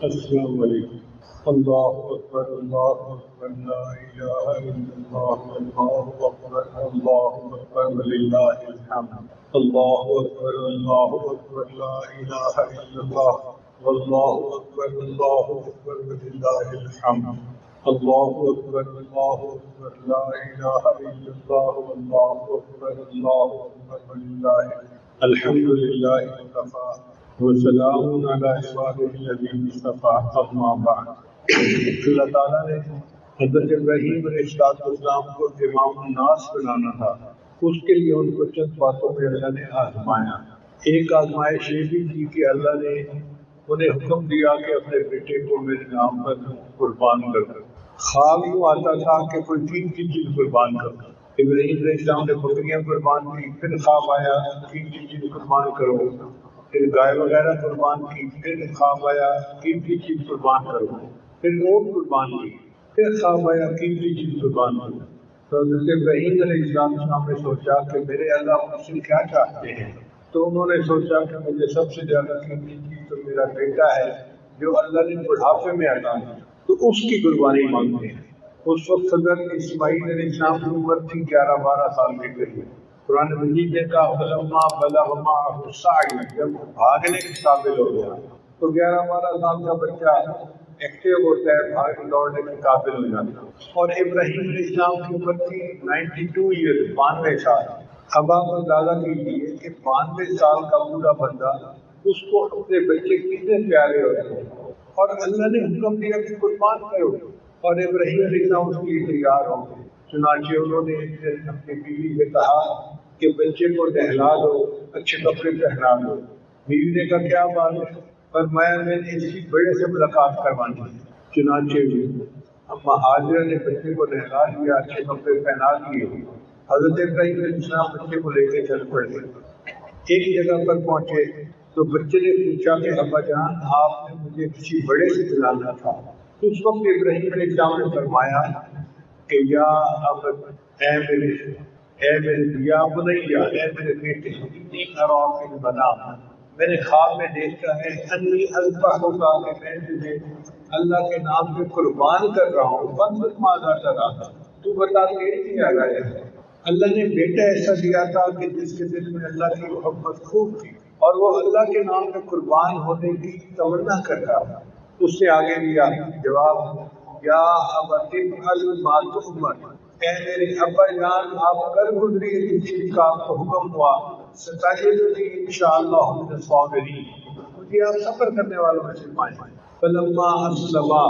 السلام علیکم۔ اللہ اکبر اللہ اکبر لا الہ الا اللہ اللہ اکبر وللہ الحمد۔ اللہ اکبر لا الہ الا اللہ واللہ اکبر وللہ الحمد۔ اللہ اکبر لا الہ الا اللہ واللہ اکبر وللہ الحمد للہ وکفی وسلام علی عبادہ الذین اصطفی اما بعد۔ اللہ تعالیٰ نے حضرت ابراہیم علیہ السلام کو امام الناس بنانا تھا، اس کے لیے ان کو چند باتوں پہ اللہ نے آزمایا۔ ایک آزمائش یہ بھی تھی کہ اللہ نے انہیں حکم دیا کہ اپنے بیٹے کو میرے نام پر قربان کر دو۔ خواب یوں آتا تھا کہ کوئی تین چیز قربان کر دو۔ ابراہیم علیہ السلام نے بکریاں قربان کی، پھر خواب آیا تین چیز قربان کرو، پھر گائے وغیرہ قربان کی، پھر خواب آیا قیمتی چیز قربان کرو، پھر اونٹ قربان کی، پھر خواب آیا قیمتی چیز قربان کرو۔ تو حضرت ابراہیم علیہ السلام نے سوچا کہ میرے اللہ مجھ سے کیا چاہتے ہیں، تو انہوں نے سوچا کہ مجھے سب سے زیادہ قیمتی چیز تو میرا بیٹا ہے جو اللہ نے بڑھاپے میں عطا کی، تو اس کی قربانی مانگتے ہیں۔ اس وقت حضرت اسماعیل علیہ السلام کی عمر تھی 11-12 سال کے قریب۔ قرآن مجید نے کہا فلما بلغ معه السعی، جب بھاگنے کے قابل ہو گیا، تو 11-12 سال کا بچہ ایکٹیو ہوتا ہے، بھاگنے دوڑنے کے قابل ہو جاتا ہے۔ اور ابراہیم علیہ السلام کی عمر تھی 92 ایئر، 92 سال۔ اب آپ اندازہ کیجیے کہ 92 سال کا بوڑھا بندہ، اس کو اپنے بچے کتنے پیارے ہوتے ہیں، اور اللہ نے حکم دیا کہ قربان کرو، اور ابراہیم علیہ السلام اس کے لیے تیار ہو گئے۔ چنانچہ انہوں نے اپنی بیوی سے کہا کہ بچے کو نہلا دو، اچھے کپڑے پہنا دو۔ بیوی نے کہا کیا بات ہے؟ فرمایا میں نے اس کی بڑے سے ملاقات کروانی ہے۔ چنانچہ اما ہاجرہ نے بچے کو نہلا دیا، اچھے کپڑے پہنا دیے۔ حضرت ابراہیم علیہ السلام بچے کو لے کے چل پڑے۔ ایک جگہ پر پہنچے تو بچے نے پوچھا کہ ابا جان آپ نے مجھے کسی بڑے سے بلانا تھا۔ اس وقت ابراہیم علیہ السلام نے فرمایا کہ یا اب اے میرے یا بنیا، اے میرے بیٹے، انی ارا فی المنام، میں نے خواب میں دیکھا ہے انی اذبحک، کہ میں تجھے اللہ کے نام پہ قربان کر رہا ہوں، فانظر ماذا تری، تو بتا تیری کیا رائے ہے۔ اللہ نے بیٹا ایسا دیا تھا کہ جس کے دل میں اللہ کی محبت خوب تھی، اور وہ اللہ کے نام پہ قربان ہونے کی تمنا کرتا تھا۔ اس سے آگے دیا جواب یا ابت افعل ما تؤمر، اے میرے ابا جان آپ کر گزریے جس چیز کا آپ کو حکم ہوا، ستجدنی انشاءاللہ من الصابرین، مجھے آپ صبر کرنے والوں میں سے پائیں۔ فلما اسلما،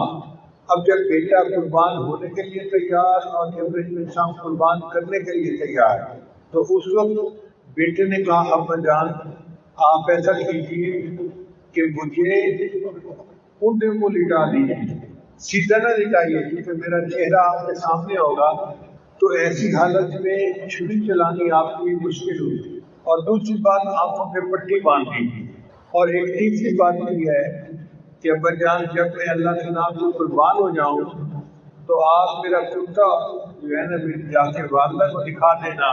اب جب بیٹا قربان ہونے کے لیے تیار اور ابراہیم علیہ السلام قربان کرنے کے لیے تیار، تو اس وقت بیٹے نے کہا ابا جان آپ ایسا کیجیے کہ مجھے اونٹے کو لٹا دیجیے، سیدھا نہ لٹائیے کیونکہ میرا چہرہ آپ کے سامنے ہوگا، تو ایسی حالت میں چھری چلانی آپ کی مشکل ہوگی، اور دوسری بات آنکھوں پہ پٹی باندھ دیجیے، اور ایک تیسری بات یہ ہے کہ ابا جان جب میں اللہ کے نام سے قربان ہو جاؤں تو آپ میرا کتا جو ہے نا جا کے والدہ کو دکھا دینا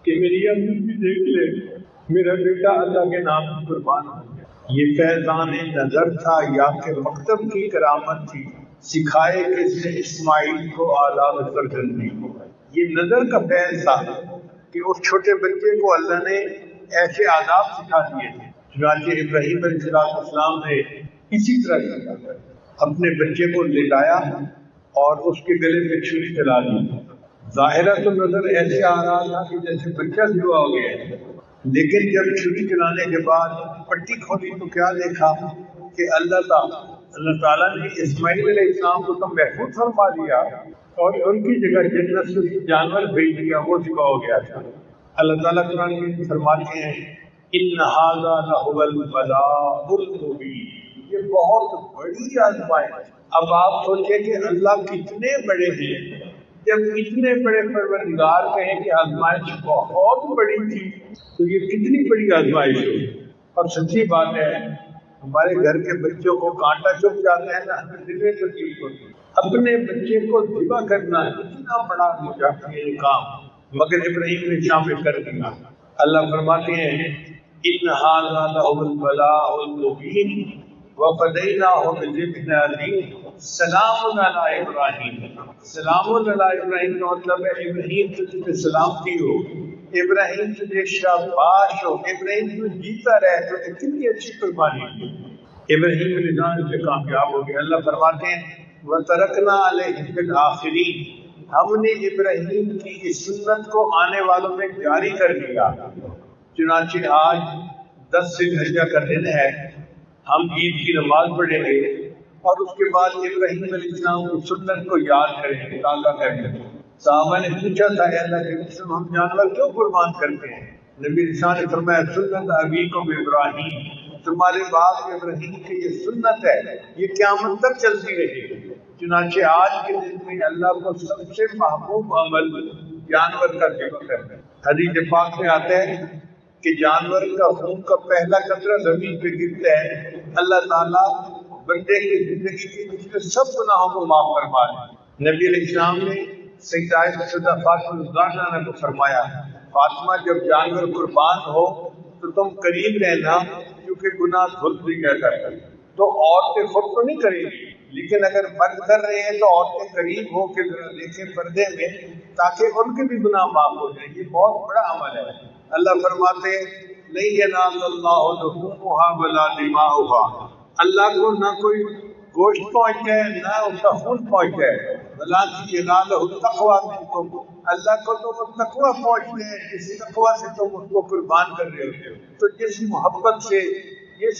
کہ میری امی بھی دیکھ لے میرا بیٹا اللہ کے نام سے قربان ہو گیا۔ یہ فیضان نظر تھا یا کہ مکتب کی کرامت تھی، سکھائے کس نے اسماعیل کو آداب سرگردی، یہ نظر کا فیض تھا کہ اس چھوٹے بچے کو اللہ نے ایسے آداب سکھا دیے تھے۔ چنانچہ ابراہیم علیہ السلام نے اسی طرح کیا، اپنے بچے کو لٹایا اور اس کے گلے پہ چھری چلا دی۔ ظاہرہ تو نظر ایسے آ رہا تھا کہ جیسے بچہ ذبح ہو گیا ہے، لیکن جب چھری چلانے کے بعد پٹی کھولی تو کیا دیکھا کہ اللہ تعالیٰ نے اسماعیل علیہ السلام کو تو محفوظ فرما دیا، اور ان کی جگہ جنت سے جانور بھیج دیا، وہ ذبح ہو گیا تھا۔ اللہ تعالیٰ قرآن میں فرماتے ہیں ان ھذا لھو البلاء المبین، یہ بہت بڑی آزمائش۔ اب آپ سوچیں کہ اللہ کتنے بڑے ہیں، جب اتنے بڑے پروردگار کہیں کہ آزمائش بہت بڑی تھی تو یہ کتنی بڑی آزمائش ہوگی۔ اور سچی بات ہے ہمارے گھر کے بچوں کو کانٹا چبھ جاتا ہے نا، ہمیں دل میں تکلیف ہوتی ہے۔ اپنے بچے کو ذبح کرنا اتنا بڑا مجاہد کام، مگر ابراہیم علیہ السلام نے کر دیا۔ اللہ فرماتے ہیں ان ھذا لھو البلاء المبین، وَفَدَيْنَاهُ بِذِبْحٍ عَظِيمٍ سلام علی ابراہیم. سلام علی ابراہیم کا مطلب ہے ابراہیم تجھ پہ سلامتی ہو، ابراہیم تجھے شاباش ہو، ابراہیم تو جیتا رہے، تو کتنی اچھی قربانی دی. ابراہیم علیہ السلام سے کامیاب ہو گئے. اللہ فرماتے ہیں وَتَرَكْنَا عَلَيْهِ فِي الْآخِرِينَ، ہم نے ابراہیم کی اس سنت کو آنے والوں میں جاری کر دیا. چنانچہ آج 10 ذی الحجہ کا دن ہے، ہم عید کی نماز پڑھیں گے اور اس کے بعد ابراہیم علیہ السلام کی سنت کو یاد کریں گے، تازہ کریں گے. صحابہ نے پوچھا تھا اے اللہ کے رسول ہم جانور کیوں قربان کرتے ہیں؟ نبی رسول نے فرمایا سنت ابیکم ابراہیم، تمہارے باپ ابراہیم کی یہ سنت ہے، یہ قیامت تک چلتی رہے گی. چنانچہ آج کے دن میں اللہ کو سب سے محبوب عمل جانور کا ذکر ہے. حدیث پاک میں آتا ہے کہ جانور کا خون کا پہلا قطرہ زمین پہ گرتا ہے، اللہ تعالیٰ بندے کی زندگی کے پچھلے سب گناہوں کو معاف فرما ہے. نبی علیہ السلام نے سیدہ عائشہ فاطمہ رضی اللہ عنہا کو فرمایا فاطمہ جب جانور قربان ہو تو تم قریب رہنا کیونکہ گناہ دھل دیا کرتا ہے. تو عورتیں خود تو نہیں کریں گی، لیکن اگر مرد کر رہے ہیں تو عورتیں قریب ہو کے ذرا دیکھیں پردے میں تاکہ ان کے بھی گناہ معاف ہو جائیں. یہ بہت بڑا عمل ہے. اللہ فرماتے نہیں ینال اللہ لحومها ولا دماؤها، اللہ کو نہ کوئی گوشت پہنچتا ہے نہ اس کا خون پہنچتا ہے، ولکن ینالہ التقوی منکم، اللہ کو تو وہ تقوی پہنچتے ہیں جس تقوی سے تم اس کو قربان کر رہے ہوتے ہو. تو جس محبت سے جس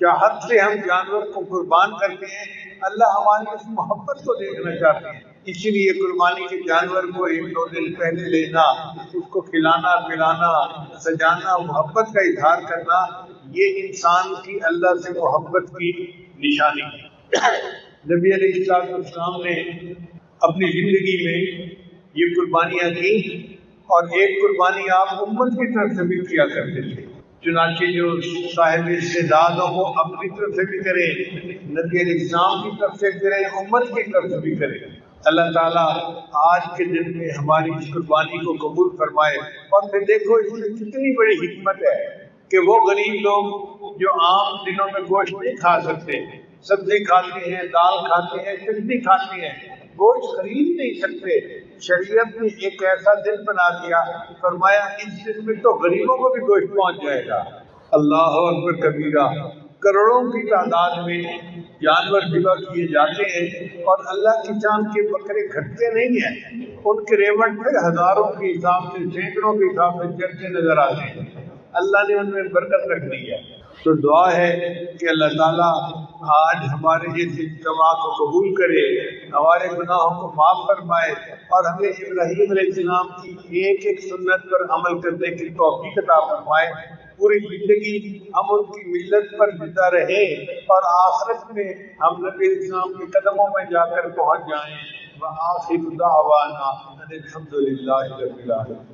چاہت سے ہم جانور کو قربان کرتے ہیں اللہ ہماری اس محبت کو دیکھنا چاہتے ہیں. اسی لیے قربانی کے جانور کو 1-2 دن پہلے لینا، اس کو کھلانا پلانا، سجانا، محبت کا اظہار کرنا، یہ انسان کی اللہ سے محبت کی نشانی ہے. نبی علیہ السلام نے اپنی زندگی میں یہ قربانیاں کی اور ایک قربانی آپ امت کی طرف سے بھی کیا کرتے تھے. چنانچہ جو صاحب استعداد ہو وہ اپنی طرف سے بھی کرے، نبی علیہ السلام کی طرف سے کرے، امت کی طرف سے بھی کرے. اللہ تعالیٰ آج کے دن میں ہماری اس قربانی کو قبول فرمائے. اور پھر دیکھو اس میں کتنی بڑی حکمت ہے کہ وہ غریب لوگ جو عام دنوں میں گوشت نہیں کھا سکتے، سبزی کھاتے ہیں، دال کھاتے ہیں، چٹنی کھاتے ہیں، گوشت خرید نہیں سکتے، شریعت نے ایک ایسا دن بنا دیا، فرمایا اس دن میں تو غریبوں کو بھی گوشت پہنچ جائے گا. اللہ اکبر کبیرہ. کروڑوں کی تعداد میں جانور ذبح کیے جاتے ہیں اور اللہ کی جان کے بکرے گھٹتے نہیں ہیں، ان کے ریوٹ پھر ہزاروں کے حساب سے، سینکڑوں کے حساب سے چلتے نظر آتے ہیں. اللہ نے ان میں برکت رکھ دی ہے. تو دعا ہے کہ اللہ تعالیٰ آج ہمارے اس اجتماع کو قبول کرے، ہمارے گناہوں کو معاف فرمائے اور ہمیں ابراہیم علیہ السلام کی ایک ایک سنت پر عمل کرنے کی توفیق عطا فرمائے. پوری زندگی ہم ان کی ملت پر زندہ رہے اور آخرت میں ہم نبی علیہ السلام کے قدموں میں جا کر پہنچ جائیں. وآخر دعوانا ان الحمد للہ رب العالمین.